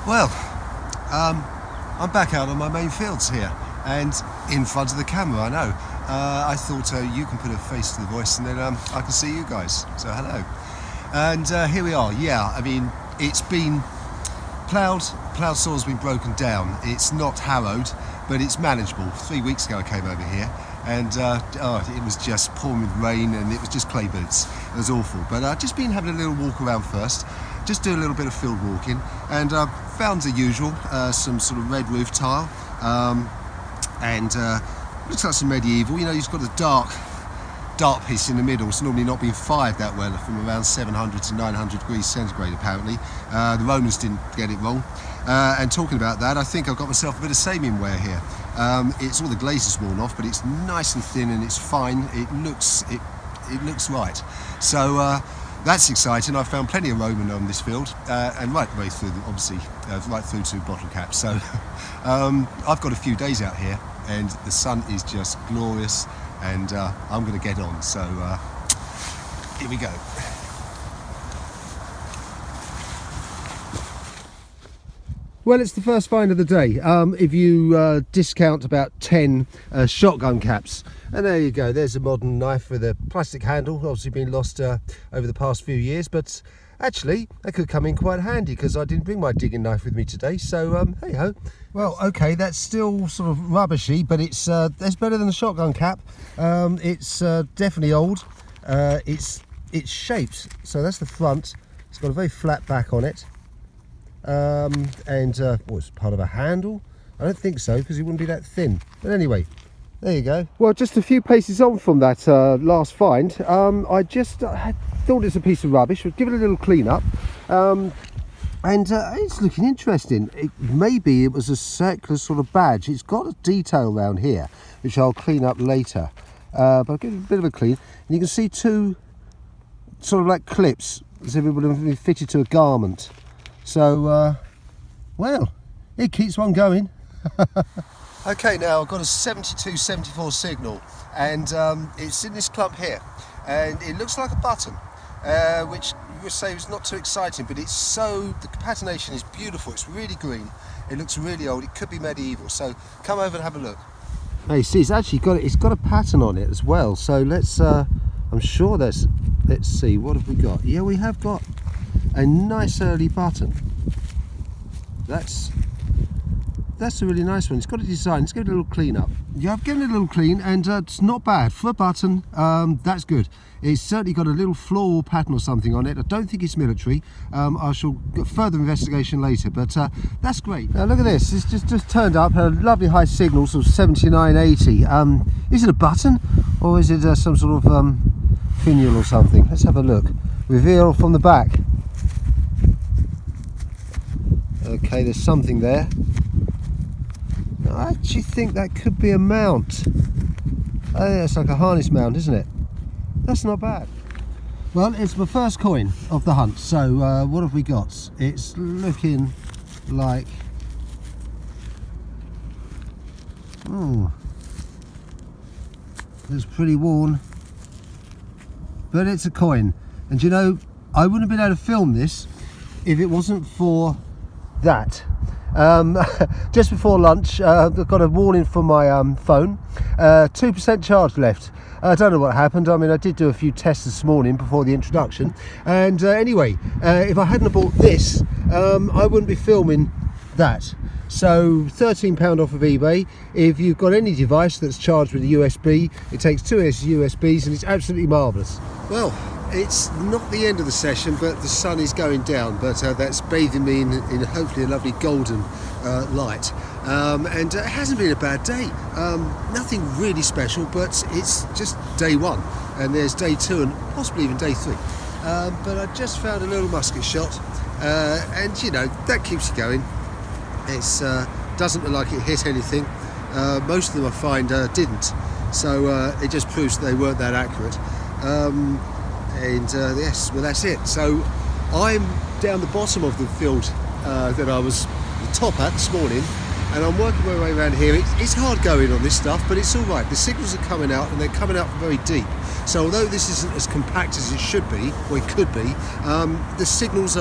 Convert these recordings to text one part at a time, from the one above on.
Well, I'm back out on my main fields here and in front of the camera, I know. I thought you can put a face to the voice and then I can see you guys, so hello. And here we are. Yeah, I mean, it's been plough soil's been broken down. It's not harrowed, but it's manageable. 3 weeks ago I came over here and it was just pouring with rain and it was just clay boots. It was awful, but I've just been having a little walk around first, just do a little bit of field walking, and found the usual, some sort of red roof tile, and looks like some medieval. You know, you've got the dark piece in the middle. It's normally not been fired that well, from around 700 to 900 degrees centigrade apparently. The Romans didn't get it wrong. And talking about that, I think I've got myself a bit of Samian ware here. It's all the glaze is worn off, but it's nice and thin and it's fine. It looks right. So that's exciting. I've found plenty of Roman on this field, and right the way through, obviously, right through to bottle caps. So I've got a few days out here, and the sun is just glorious, and I'm going to get on. So here we go. Well, it's the first find of the day. If you discount about 10 shotgun caps. And there you go, there's a modern knife with a plastic handle, obviously been lost over the past few years, but actually that could come in quite handy because I didn't bring my digging knife with me today, so hey ho. Well, okay, that's still sort of rubbishy, but it's better than a shotgun cap. It's definitely old. It's shaped, so that's the front. It's got a very flat back on it. It's part of a handle? I don't think so, because it wouldn't be that thin. But anyway, there you go. Well, just a few paces on from that last find, I thought it's a piece of rubbish. We'll give it a little clean up, and it's looking interesting. Maybe it was a circular sort of badge. It's got a detail around here, which I'll clean up later. But I'll give it a bit of a clean, and you can see two sort of like clips, as if it would have been fitted to a garment. So, well, it keeps one going. Okay, now I've got a 72-74 signal, and it's in this clump here, and it looks like a button, which you would say is not too exciting, but the patination is beautiful. It's really green. It looks really old. It could be medieval. So come over and have a look. Hey, see, it's actually got a pattern on it as well. So let's see, what have we got? Yeah, we have got a nice early button. That's a really nice one. It's got a design. Let's give it a little clean up. Yeah, I've given it a little clean, and it's not bad for a button. That's good. It's certainly got a little floral pattern or something on it. I don't think it's military. I shall get further investigation later, but that's great. Now look at this. It's just turned up a lovely high signal, sort of 7980. Is it a button, or is it some sort of finial or something? Let's have a look. Reveal from the back. Okay, there's something there. I actually think that could be a mount. Oh, yeah, it's like a harness mount, isn't it? That's not bad. Well, it's my first coin of the hunt. So what have we got? It's looking like... oh, it's pretty worn, but it's a coin. And you know, I wouldn't have been able to film this if it wasn't for that. Just before lunch, I've got a warning from my phone. 2% charge left. I don't know what happened. I mean, I did do a few tests this morning before the introduction, and anyway, if I hadn't bought this, I wouldn't be filming that. So £13 off of eBay. If you've got any device that's charged with a USB, it takes 2 USBs, and it's absolutely marvellous. Well, it's not the end of the session, but the sun is going down, but that's bathing me in hopefully a lovely golden light, and it hasn't been a bad day. Nothing really special, but it's just day one, and there's day two and possibly even day three. But I just found a little musket shot, and you know, that keeps you going. It's doesn't look like it hit anything. Most of them I find didn't, so it just proves that they weren't that accurate. Yes, well, that's it. So I'm down the bottom of the field that I was the top at this morning, and I'm working my way around here. It's hard going on this stuff, but it's all right. The signals are coming out, and they're coming out very deep. So although this isn't as compact as it should be, or it could be, the signals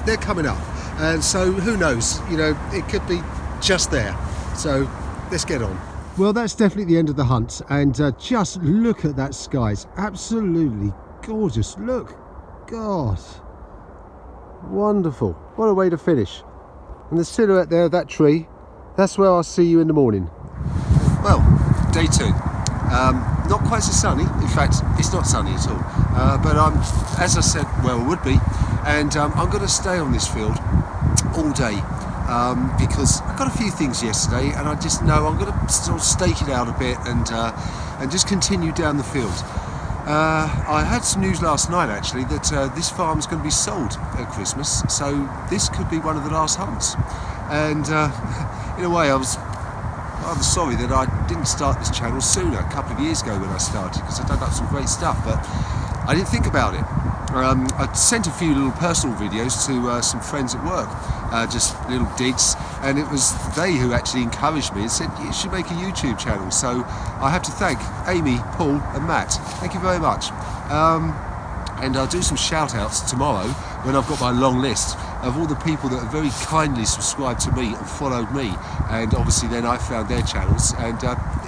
they're coming up. And so who knows, you know, it could be just there. So let's get on. Well, that's definitely the end of the hunt, and just look at that sky. It's absolutely gorgeous. Look, God, wonderful. What a way to finish. And the silhouette there of that tree, that's where I'll see you in the morning. Well, day 2. Not quite so sunny. In fact, it's not sunny at all. But as I said, well, it would be. And I'm going to stay on this field all day because I got a few things yesterday, and I just know I'm going to sort of stake it out a bit and just continue down the field. I had some news last night actually that this farm's going to be sold at Christmas, so this could be one of the last hunts. And in a way, I was rather sorry that I didn't start this channel sooner, a couple of years ago when I started, because I dug up some great stuff, but I didn't think about it. I sent a few little personal videos to some friends at work, just little digs, and it was they who actually encouraged me and said you should make a YouTube channel. So I have to thank Amy, Paul and Matt. Thank you very much. And I'll do some shout outs tomorrow when I've got my long list of all the people that have very kindly subscribed to me and followed me, and obviously then I found their channels, and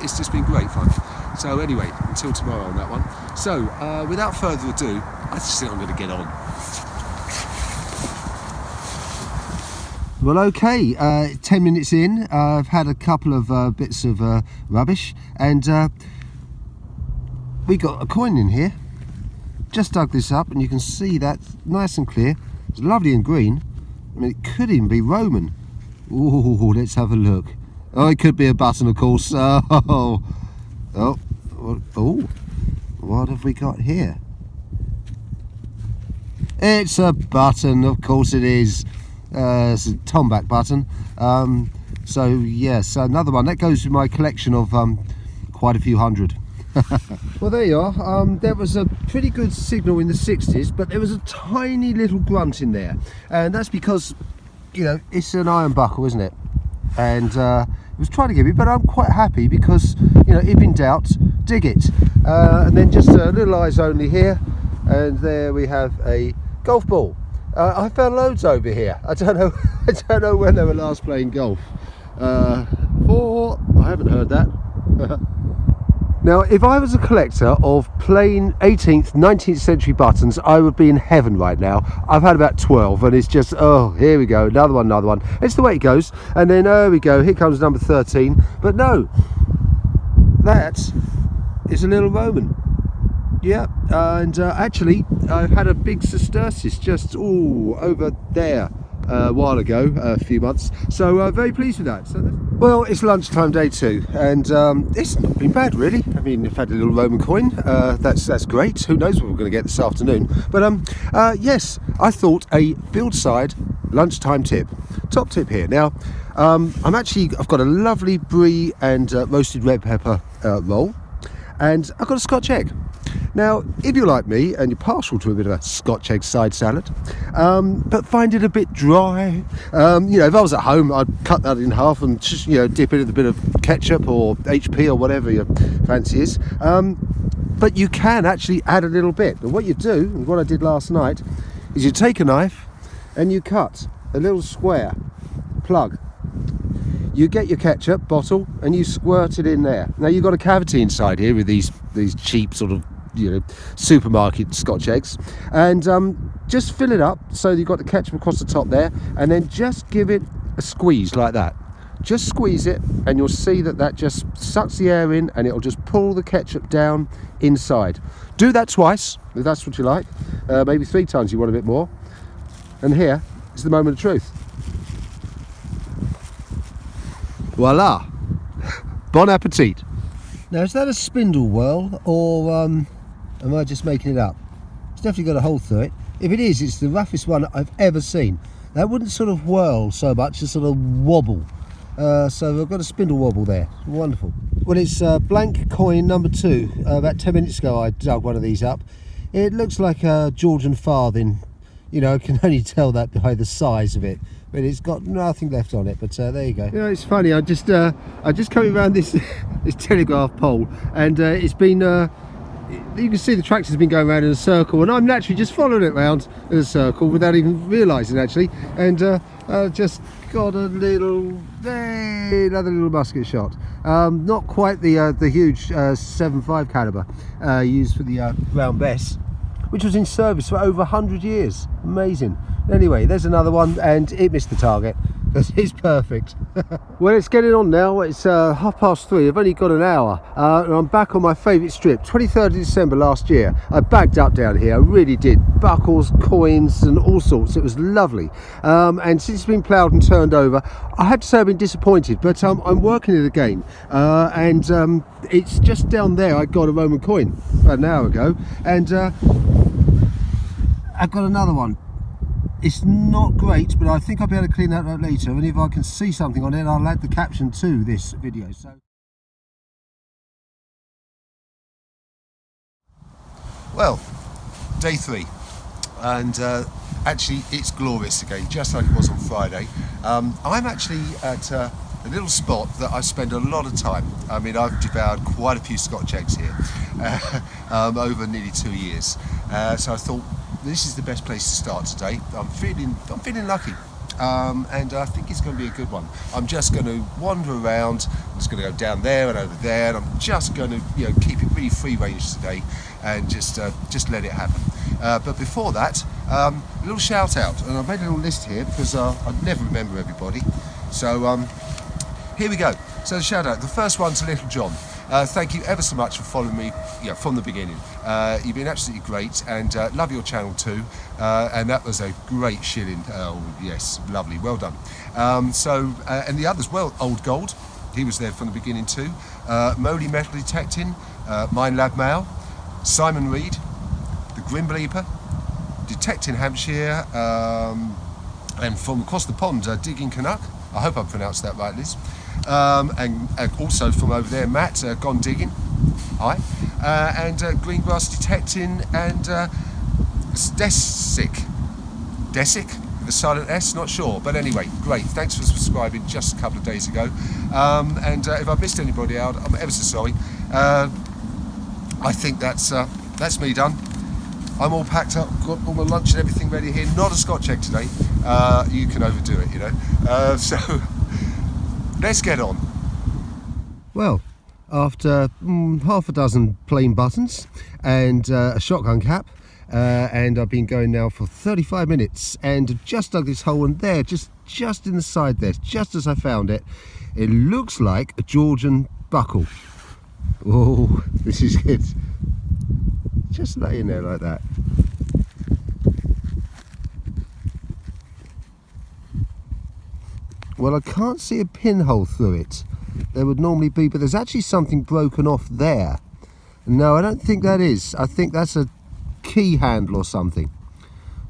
it's just been great fun. So anyway, until tomorrow on that one. So without further ado, I just think I'm going to get on. Well, okay, 10 minutes in, I've had a couple of bits of rubbish, and we got a coin in here. Just dug this up, and you can see that nice and clear. It's lovely and green. I mean, it could even be Roman. Ooh, let's have a look. Oh, it could be a button, of course. Oh, what have we got here? It's a button, of course it is. It's a Tomback button. So yes, another one that goes with my collection of quite a few hundred. Well, there you are. There was a pretty good signal in the 60s, but there was a tiny little grunt in there, and that's because, you know, it's an iron buckle, isn't it? And it was trying to get me, but I'm quite happy because, you know, if in doubt, dig it. And then just a little eyes only here, and there we have a golf ball. I found loads over here. I don't know when they were last playing golf. I haven't heard that. Now, if I was a collector of plain 18th, 19th century buttons, I would be in heaven right now. I've had about 12, and it's just, oh, here we go, another one. It's the way it goes. And then, there we go, here comes number 13. But no, that is a little Roman. Yeah, and actually, I've had a big sesterces just over there a while ago, a few months. So very pleased with that. Well, it's lunchtime day 2, and it's not been bad really. I mean, I've had a little Roman coin. That's great. Who knows what we're going to get this afternoon? But yes, I thought a field side lunchtime tip, top tip here. Now, I've got a lovely brie and roasted red pepper roll, and I've got a Scotch egg. Now, if you're like me and you're partial to a bit of a Scotch egg side salad, but find it a bit dry, you know, if I was at home, I'd cut that in half and just, you know, dip it in a bit of ketchup or HP or whatever your fancy is. But you can actually add a little bit. And what you do, and what I did last night, is you take a knife and you cut a little square plug. You get your ketchup bottle and you squirt it in there. Now, you've got a cavity inside here with these cheap sort of, you know, supermarket Scotch eggs, and just fill it up so you've got the ketchup across the top there, and then just give it a squeeze like that. Just squeeze it, and you'll see that just sucks the air in, and it'll just pull the ketchup down inside. Do that twice if that's what you like, maybe 3 times you want a bit more. And here is the moment of truth. Voila! Bon appetit! Now, is that a spindle whirl, or am I just making it up? It's definitely got a hole through it. If it is, it's the roughest one I've ever seen. That wouldn't sort of whirl so much, just sort of wobble. So I've got a spindle wobble there. Wonderful. Well, it's blank coin number 2. About 10 minutes ago I dug one of these up. It looks like a Georgian farthing. you know, I can only tell that by the size of it, but it's got nothing left on it. But there you go. You know, it's funny, I just coming around this this telegraph pole, and it's been you can see the tractor's been going around in a circle, and I'm naturally just following it around in a circle without even realising actually, and just got a little, another little musket shot. Not quite the huge 7.5 caliber used for the Brown Bess, which was in service for over 100 years. Amazing. Anyway, there's another one, and it missed the target. It's perfect. Well, it's getting on now. It's 3:30. I've only got an hour, and I'm back on my favourite strip. 23rd of December last year, I bagged up down here. I really did. Buckles, coins, and all sorts. It was lovely. And since it's been ploughed and turned over, I have to say I've been disappointed. But I'm working it again, and it's just down there. I got a Roman coin about an hour ago, and I've got another one. It's not great, but I think I'll be able to clean that up later, and if I can see something on it, I'll add the caption to this video. So, well, day 3, and actually it's glorious again, just like it was on Friday. I'm actually at a little spot that I spend a lot of time. I mean, I've devoured quite a few Scotch eggs here over nearly 2 years, so I thought this is the best place to start today. I'm feeling lucky, and I think it's going to be a good one. I'm just going to wander around. I'm just going to go down there and over there, and I'm just going to, you know, keep it really free range today, and just let it happen. But before that, a little shout out, and I've made a little list here because I'd never remember everybody. So here we go. So the shout out. The first one to Little John. Thank you ever so much for following me, from the beginning. You've been absolutely great, and love your channel too. And that was a great shilling. Oh yes, lovely, well done. And the others, well, Old Gold, he was there from the beginning too. Moly Metal Detecting, Mine Lab Mail, Simon Reed, the Grim Bleeper, Detecting Hampshire, and from across the pond, Digging Canuck. I hope I pronounced that right, Liz. And also from over there, Matt, Gone Digging, hi, and Greengrass Detecting, and Desic with a silent S, not sure, but anyway, great, thanks for subscribing just a couple of days ago, and if I've missed anybody out, I'm ever so sorry. I think that's me done. I'm all packed up, got all my lunch and everything ready here. Not a Scotch egg today. You can overdo it, you know. So let's get on. Well, after half a dozen plain buttons and a shotgun cap, and I've been going now for 35 minutes, and just dug this hole, and there, just in the side there, just as I found it, it looks like a Georgian buckle. Oh, this is good. Just lay in there like that. Well, I can't see a pinhole through it. There would normally be, but there's actually something broken off there. No, I don't think that is. I think that's a key handle or something.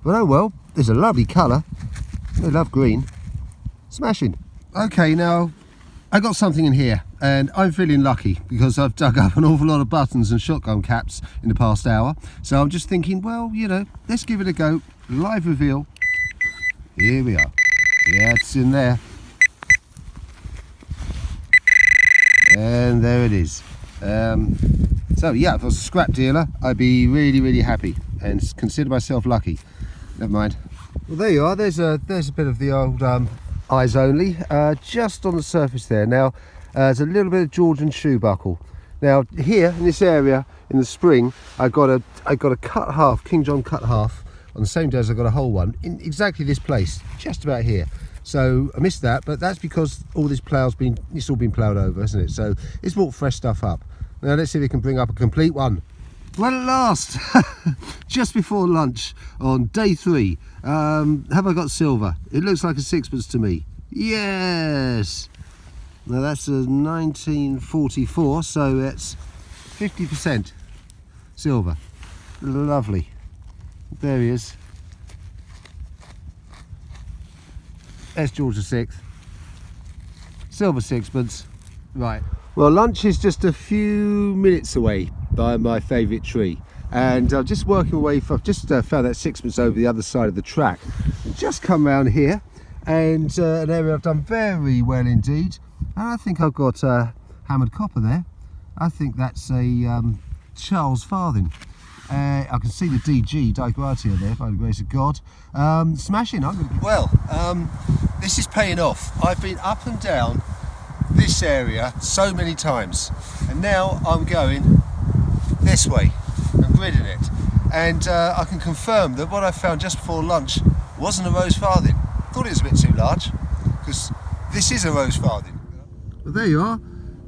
But oh well, there's a lovely colour. I love green. Smashing. Okay, now I got something in here, and I'm feeling lucky because I've dug up an awful lot of buttons and shotgun caps in the past hour. So I'm just thinking, well, you know, let's give it a go. Live reveal. Here we are. Yeah, it's in there. And there it is. So yeah, if I was a scrap dealer, I'd be really, really happy and consider myself lucky. Never mind. Well, there you are. There's a bit of the old eyes only, just on the surface there. Now, there's a little bit of Georgian shoe buckle. Now here in this area in the spring, I got a cut half, King John cut half, on the same day as I got a whole one in exactly this place, just about here. So I missed that, but that's because all this it's all been ploughed over, hasn't it? So it's brought fresh stuff up. Now let's see if we can bring up a complete one. Well, at last, just before lunch on day 3, have I got silver? It looks like a sixpence to me. Yes! Now that's a 1944, so it's 50% silver. Lovely. There he is. There's George VI. Silver sixpence. Right. Well, lunch is just a few minutes away by my favourite tree. and just working away. I've just found that sixpence over the other side of the track. Just come round here, and an area I've done very well indeed. And I think I've got hammered copper there. I think that's a Charles farthing. I can see the DG, Die Gratia there, by the grace of God. Smashing. Well, this is paying off. I've been up and down this area so many times, and now I'm going this way and gridding it. And I can confirm that what I found just before lunch wasn't a rose farthing. Thought it was a bit too large, because this is a rose farthing. Well, there you are.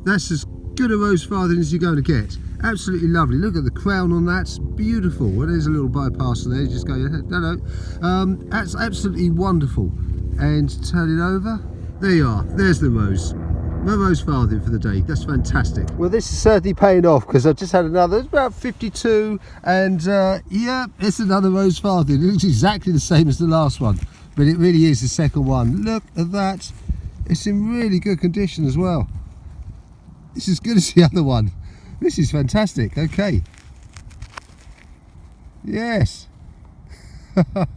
That's as good a rose farthing as you're going to get. Absolutely lovely. Look at the crown on that. It's beautiful. Well, there's a little bypass there. You just go, no. That's absolutely wonderful. And turn it over. There you are. There's the rose. My rose farthing for the day. That's fantastic. Well, this is certainly paying off, because I've just had another. It's about 52, and yeah, it's another rose farthing. It looks exactly the same as the last one, but it really is the second one. Look at that. It's in really good condition as well. It's as good as the other one. This is fantastic. Okay. Yes.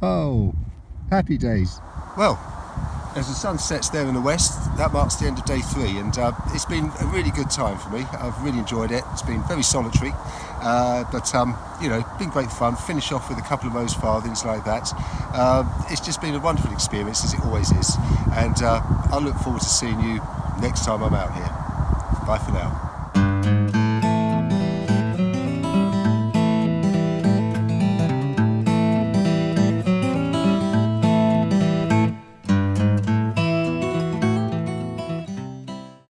Oh, happy days. Well, as the sun sets there in the west, that marks the end of day 3, and it's been a really good time for me. I've really enjoyed it. It's been very solitary, but you know, been great fun. Finish off with a couple of rose farthings like that. It's just been a wonderful experience, as it always is, and I look forward to seeing you next time I'm out here. Bye for now.